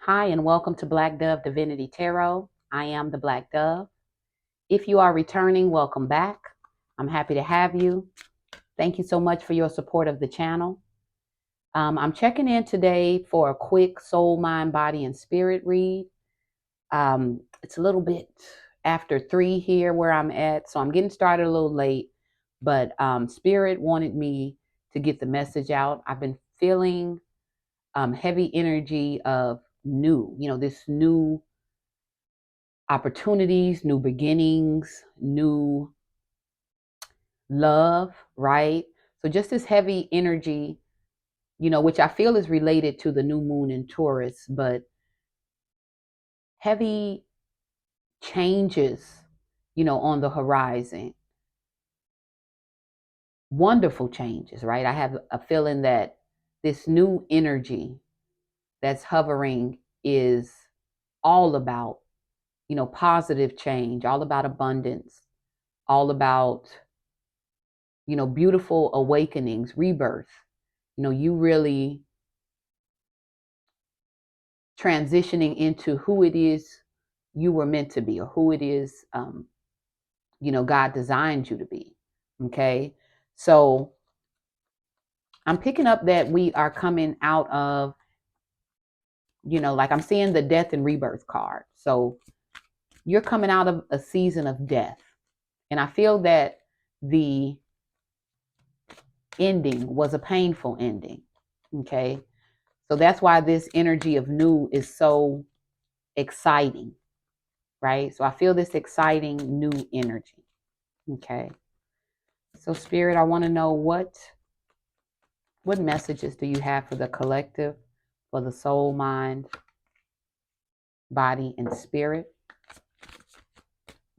Hi, and welcome to Black Dove Divinity Tarot. I am the Black Dove. If you are returning, welcome back. I'm happy to have you. Thank you so much for your support of the channel. I'm checking in today for a quick soul, mind, body, and spirit read. It's a little bit after 3 here where I'm at, so I'm getting started a little late, but Spirit wanted me to get the message out. I've been feeling heavy energy of this new opportunities, new beginnings, new love, right? So just this heavy energy, which I feel is related to the new moon in Taurus, but heavy changes, on the horizon. Wonderful changes, right? I have a feeling that this new energy that's hovering is all about, positive change, all about abundance, all about beautiful awakenings, rebirth. You really transitioning into who it is you were meant to be, or who it is, God designed you to be. Okay. So I'm picking up that we are coming out of, like I'm seeing the death and rebirth card. So you're coming out of a season of death. And I feel that the ending was a painful ending. Okay. So that's why this energy of new is so exciting, right? So I feel this exciting new energy. Okay. So Spirit, I want to know what messages do you have for the collective, for the soul, mind, body, and spirit?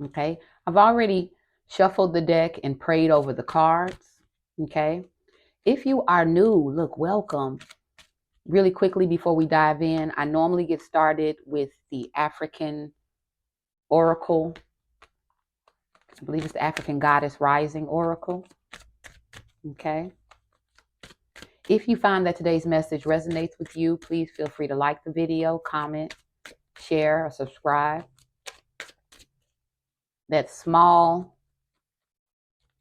Okay. I've already shuffled the deck and prayed over the cards. Okay. If you are new, look, welcome. Really quickly before we dive in, I normally get started with the African Oracle. I believe it's the African Goddess Rising Oracle. Okay. If you find that today's message resonates with you, please feel free to like the video, comment, share, or subscribe. That small,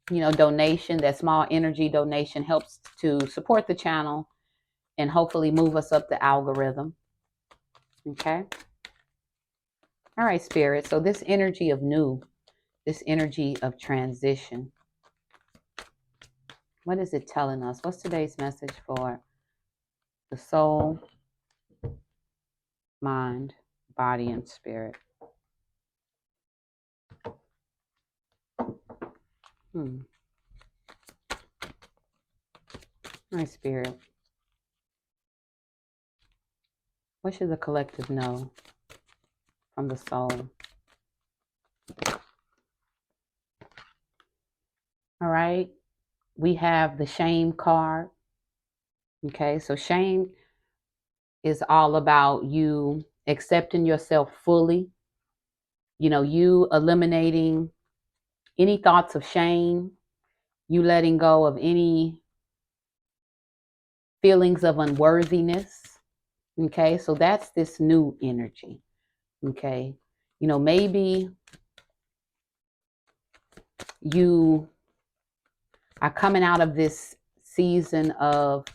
donation, that small energy donation helps to support the channel and hopefully move us up the algorithm. Okay. All right, Spirit. So this energy of new, this energy of transition, what is it telling us? What's today's message for the soul, mind, body, and spirit? All right, Spirit. What should the collective know from the soul? All right. We have the shame card. Okay. So shame is all about you accepting yourself fully, you eliminating any thoughts of shame, you letting go of any feelings of unworthiness. Okay. So that's this new energy. Okay. Maybe you are coming out of this season of,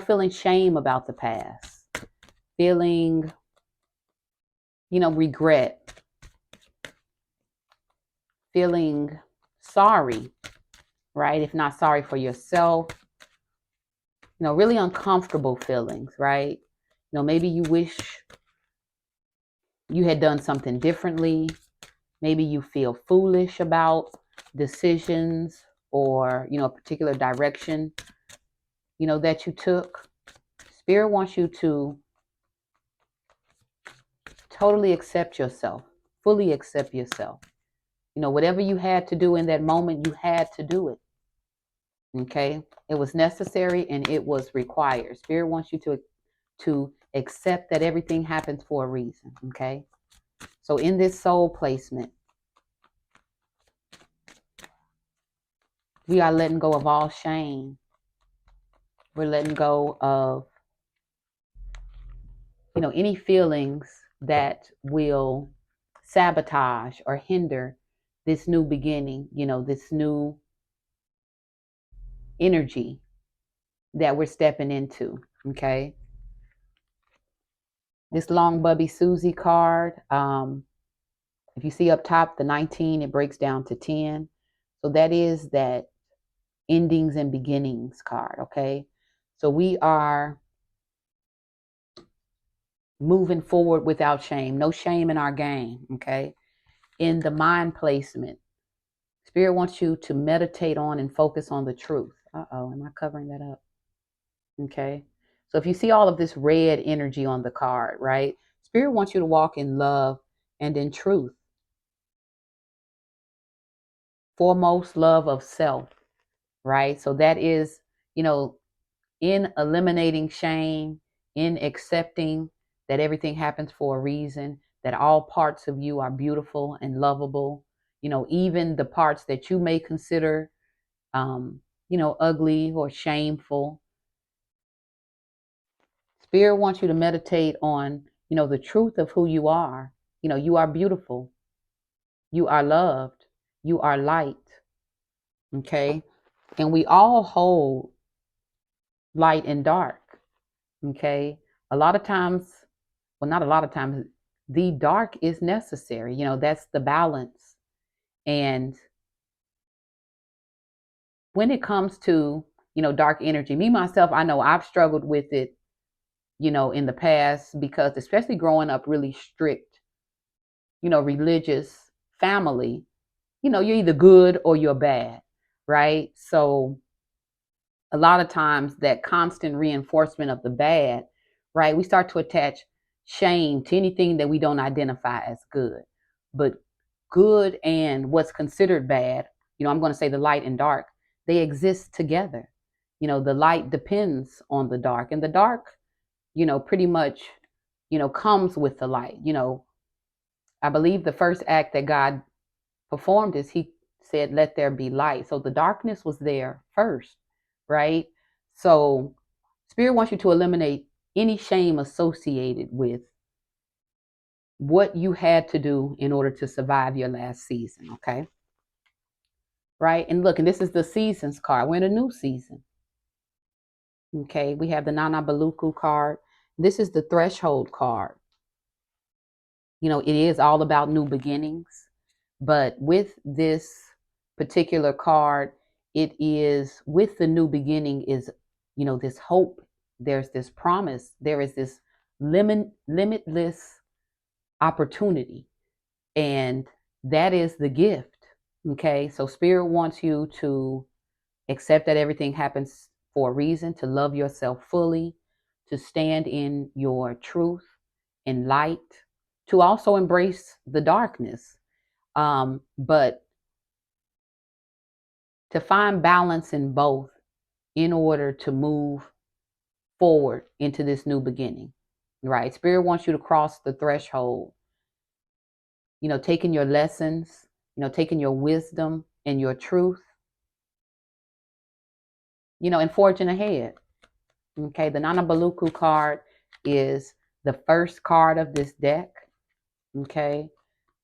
feeling shame about the past, feeling, regret, feeling sorry, right? If not sorry for yourself, really uncomfortable feelings, right? Maybe you wish you had done something differently. Maybe you feel foolish about decisions or, a particular direction, that you took. Spirit wants you to totally accept yourself, fully accept yourself. Whatever you had to do in that moment, you had to do it. Okay. It was necessary and it was required. Spirit wants you to accept that everything happens for a reason. Okay. So in this soul placement, we are letting go of all shame. We're letting go of any feelings that will sabotage or hinder this new beginning, this new energy that we're stepping into. Okay. This long Bubby Susie card, if you see up top the 19, it breaks down to 10. So that is that endings and beginnings card. Okay. So we are moving forward without shame. No shame in our game. Okay. In the mind placement, Spirit wants you to meditate on and focus on the truth. Uh-oh, am I covering that up? Okay. So if you see all of this red energy on the card, right? Spirit wants you to walk in love and in truth. Foremost, love of self, right? So that is, in eliminating shame, in accepting that everything happens for a reason, that all parts of you are beautiful and lovable, even the parts that you may consider, ugly or shameful. Spirit wants you to meditate on, the truth of who you are. You are beautiful. You are loved. You are light. Okay. And we all hold light and dark. Okay. A lot of times, well, not a lot of times, the dark is necessary. That's the balance. And when it comes to, dark energy, me, myself, I know I've struggled with it, in the past, because especially growing up really strict, religious family, you're either good or you're bad, right? So a lot of times that constant reinforcement of the bad, right? We start to attach shame to anything that we don't identify as good. But good and what's considered bad, I'm going to say the light and dark, they exist together. The light depends on the dark, and the dark, pretty much, comes with the light. I believe the first act that God performed is he said, let there be light. So the darkness was there first, right? So Spirit wants you to eliminate any shame associated with what you had to do in order to survive your last season, okay? Right? And look, and this is the seasons card. We're in a new season. Okay, we have the Nana Baluku card. This is the threshold card. It is all about new beginnings. But with this particular card, it is with the new beginning is, this hope. There's this promise. There is this limitless opportunity. And that is the gift. Okay. So Spirit wants you to accept that everything happens for a reason, to love yourself fully, to stand in your truth and light, to also embrace the darkness. But to find balance in both in order to move forward into this new beginning, right? Spirit wants you to cross the threshold, taking your lessons, taking your wisdom and your truth, and forging ahead. Okay, the Nana Baluku card is the first card of this deck. Okay,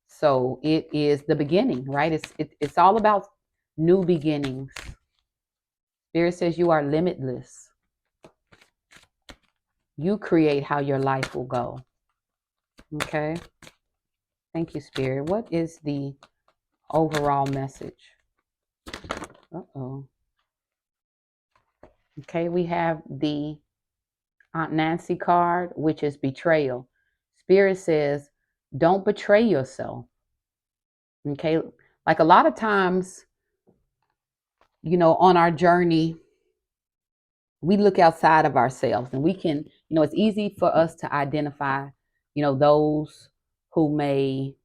so it is the beginning, right? It's all about new beginnings. Spirit says you are limitless. You create how your life will go. Okay. Thank you, Spirit. What is the overall message? Uh-oh. Okay, we have the Aunt Nancy card, which is betrayal. Spirit says, don't betray yourself. Okay, like a lot of times, on our journey, we look outside of ourselves and we can, it's easy for us to identify, those who may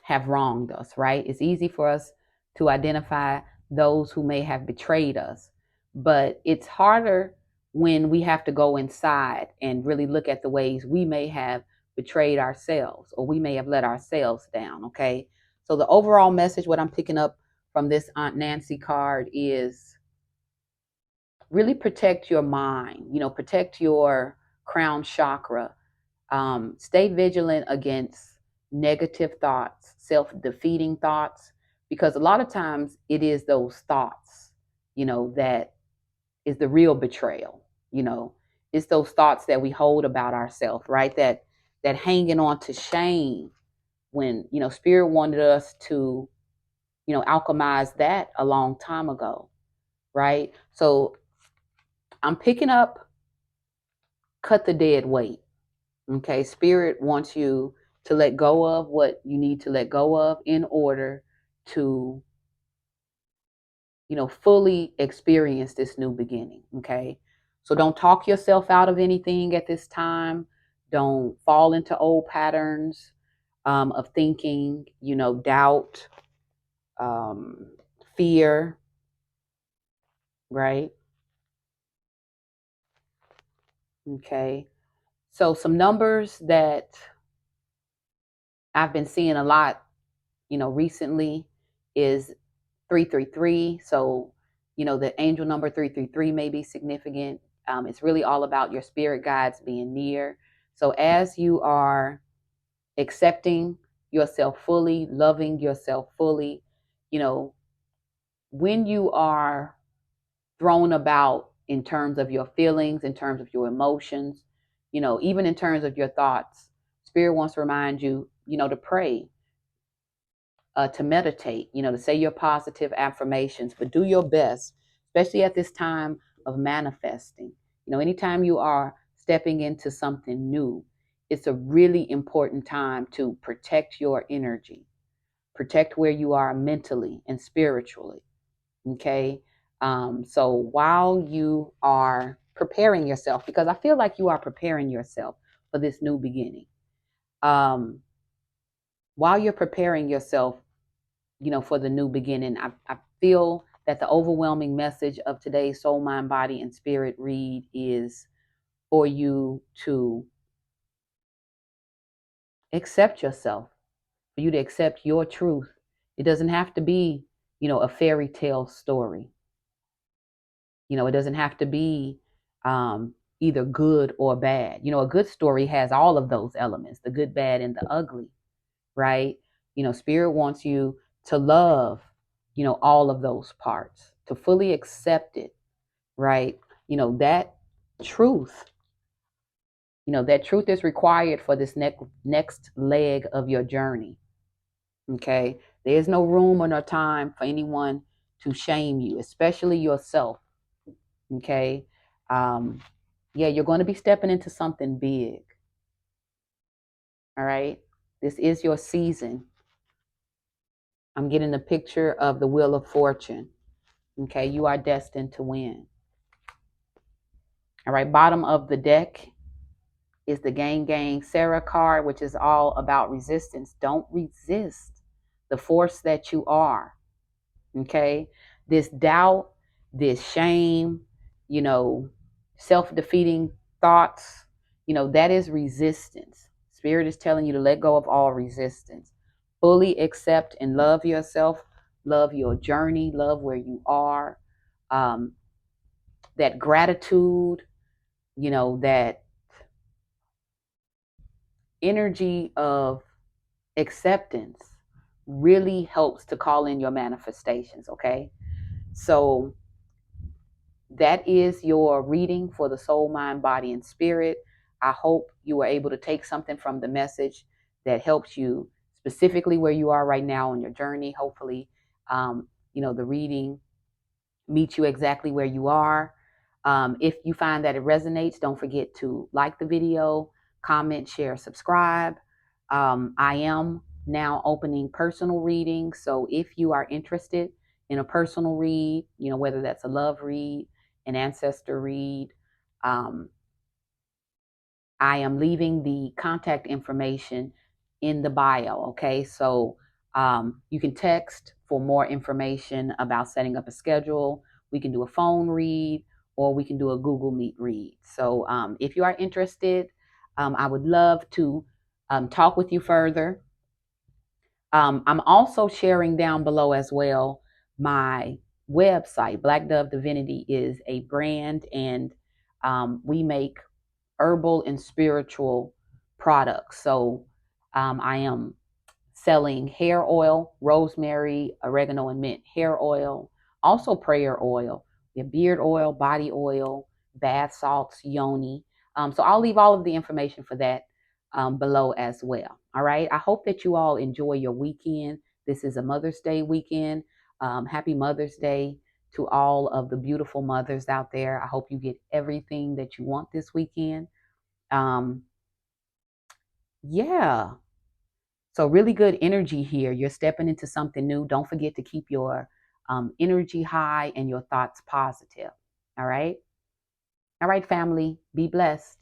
have wronged us, right? It's easy for us to identify those who may have betrayed us, but it's harder when we have to go inside and really look at the ways we may have betrayed ourselves or we may have let ourselves down, okay? So the overall message, what I'm picking up from this Aunt Nancy card is really protect your mind, protect your crown chakra. Stay vigilant against negative thoughts, self-defeating thoughts, because a lot of times it is those thoughts, that is the real betrayal. It's those thoughts that we hold about ourselves, right? That hanging on to shame, when spirit wanted us to alchemize that a long time ago, right? So I'm picking up cut the dead weight. Okay, spirit wants you to let go of what you need to let go of in order to fully experience this new beginning. Okay, so don't talk yourself out of anything at this time. Don't fall into old patterns of thinking, doubt, um, fear, right? Okay, so some numbers that I've been seeing a lot, recently is 333. So, the angel number 333 may be significant. It's really all about your spirit guides being near. So, as you are accepting yourself fully, loving yourself fully, you know, when you are thrown about in terms of your feelings, in terms of your emotions, even in terms of your thoughts, Spirit wants to remind you, to pray, to meditate, to say your positive affirmations, but do your best, especially at this time of manifesting. Anytime you are stepping into something new, it's a really important time to protect your energy, protect where you are mentally and spiritually. Okay. So while you are preparing yourself, because I feel like you are preparing yourself for this new beginning, um, while you're preparing yourself, for the new beginning, I feel that the overwhelming message of today's Soul, Mind, Body, and Spirit read is for you to accept yourself, for you to accept your truth. It doesn't have to be, a fairy tale story. It doesn't have to be either good or bad. A good story has all of those elements, the good, bad, and the ugly, right? Spirit wants you to love, all of those parts, to fully accept it, right? That truth, that truth is required for this next leg of your journey. Okay. There's no room or no time for anyone to shame you, especially yourself. Okay. Um, yeah, you're going to be stepping into something big. All right. This is your season. I'm getting a picture of the Wheel of Fortune. Okay. You are destined to win. All right. Bottom of the deck is the Gang Sarah card, which is all about resistance. Don't resist the force that you are. Okay. This doubt, this shame, you know, self-defeating thoughts, that is resistance. Spirit is telling you to let go of all resistance. Fully accept and love yourself, love your journey, love where you are. Um, that gratitude, that energy of acceptance really helps to call in your manifestations. Okay. So that is your reading for the soul, mind, body, and spirit. I hope you were able to take something from the message that helps you specifically where you are right now on your journey. Hopefully, the reading meets you exactly where you are. If you find that it resonates, don't forget to like the video, comment, share, subscribe. I am now opening personal readings. So if you are interested in a personal read, whether that's a love read, an ancestor read, um, I am leaving the contact information in the bio. Okay. So you can text for more information about setting up a schedule. We can do a phone read or we can do a Google Meet read. So if you are interested, I would love to talk with you further. I'm also sharing down below as well my website. Black Dove Divinity is a brand, and we make herbal and spiritual products. So I am selling hair oil, rosemary, oregano, and mint hair oil, also prayer oil, your beard oil, body oil, bath salts, yoni. So I'll leave all of the information for that below as well. All right. I hope that you all enjoy your weekend. This is a Mother's Day weekend. Happy Mother's Day to all of the beautiful mothers out there. I hope you get everything that you want this weekend. Um, yeah. So really good energy here. You're stepping into something new. Don't forget to keep your energy high and your thoughts positive. All right. All right, family. Be blessed.